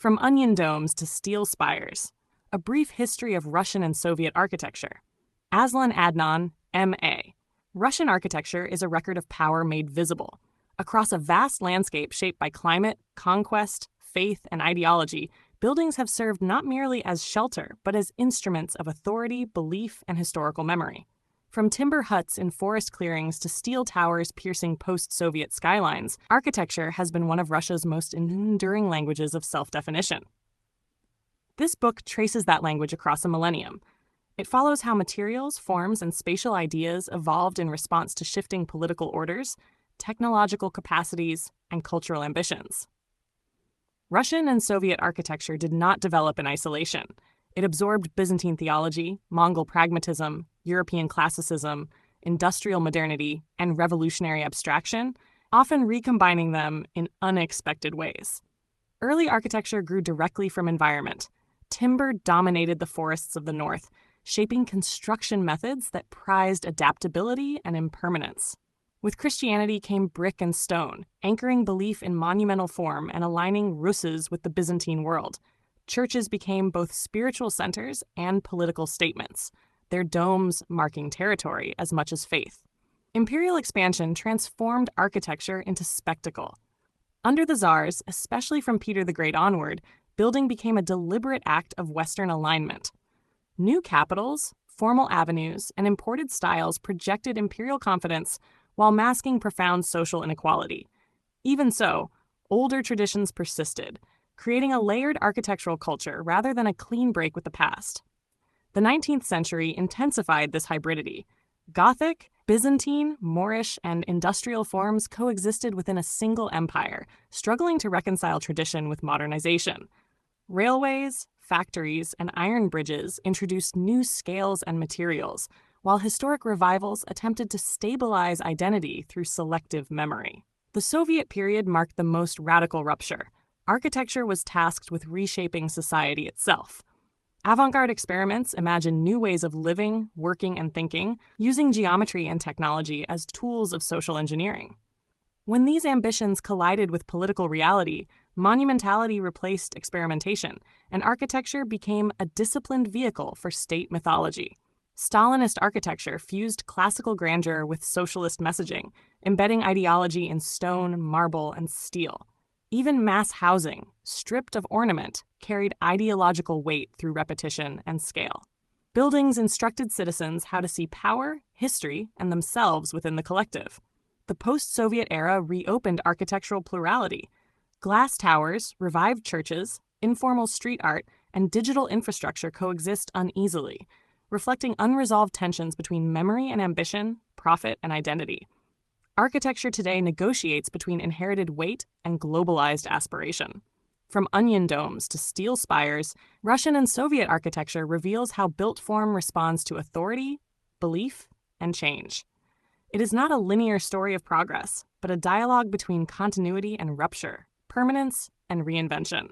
From onion domes to steel spires, a brief history of Russian and Soviet architecture. AZLAN ADNAN, M.A. Russian architecture is a record of power made visible. Across a vast landscape shaped by climate, conquest, faith, and ideology, buildings have served not merely as shelter, but as instruments of authority, belief, and historical memory. From timber huts in forest clearings to steel towers piercing post-Soviet skylines, architecture has been one of Russia's most enduring languages of self-definition. This book traces that language across a millennium. It follows how materials, forms, and spatial ideas evolved in response to shifting political orders, technological capacities, and cultural ambitions. Russian and Soviet architecture did not develop in isolation. It absorbed Byzantine theology, Mongol pragmatism, European classicism, industrial modernity, and revolutionary abstraction, often recombining them in unexpected ways. Early architecture grew directly from environment. Timber dominated the forests of the north, shaping construction methods that prized adaptability and impermanence. With Christianity came brick and stone, anchoring belief in monumental form and aligning Russes with the Byzantine world. Churches became both spiritual centers and political statements, their domes marking territory as much as faith. Imperial expansion transformed architecture into spectacle. Under the Tsars, especially from Peter the Great onward, building became a deliberate act of Western alignment. New capitals, formal avenues, and imported styles projected imperial confidence while masking profound social inequality. Even so, older traditions persisted, creating a layered architectural culture rather than a clean break with the past. The 19th century intensified this hybridity. Gothic, Byzantine, Moorish, and industrial forms coexisted within a single empire, struggling to reconcile tradition with modernization. Railways, factories, and iron bridges introduced new scales and materials, while historic revivals attempted to stabilize identity through selective memory. The Soviet period marked the most radical rupture. Architecture was tasked with reshaping society itself. Avant-garde experiments imagined new ways of living, working, and thinking, using geometry and technology as tools of social engineering. When these ambitions collided with political reality, monumentality replaced experimentation, and architecture became a disciplined vehicle for state mythology. Stalinist architecture fused classical grandeur with socialist messaging, embedding ideology in stone, marble, and steel. Even mass housing, stripped of ornament, carried ideological weight through repetition and scale. Buildings instructed citizens how to see power, history, and themselves within the collective. The post-Soviet era reopened architectural plurality. Glass towers, revived churches, informal street art, and digital infrastructure coexist uneasily, reflecting unresolved tensions between memory and ambition, profit and identity. Architecture today negotiates between inherited weight and globalized aspiration. From onion domes to steel spires, Russian and Soviet architecture reveals how built form responds to authority, belief, and change. It is not a linear story of progress, but a dialogue between continuity and rupture, permanence and reinvention.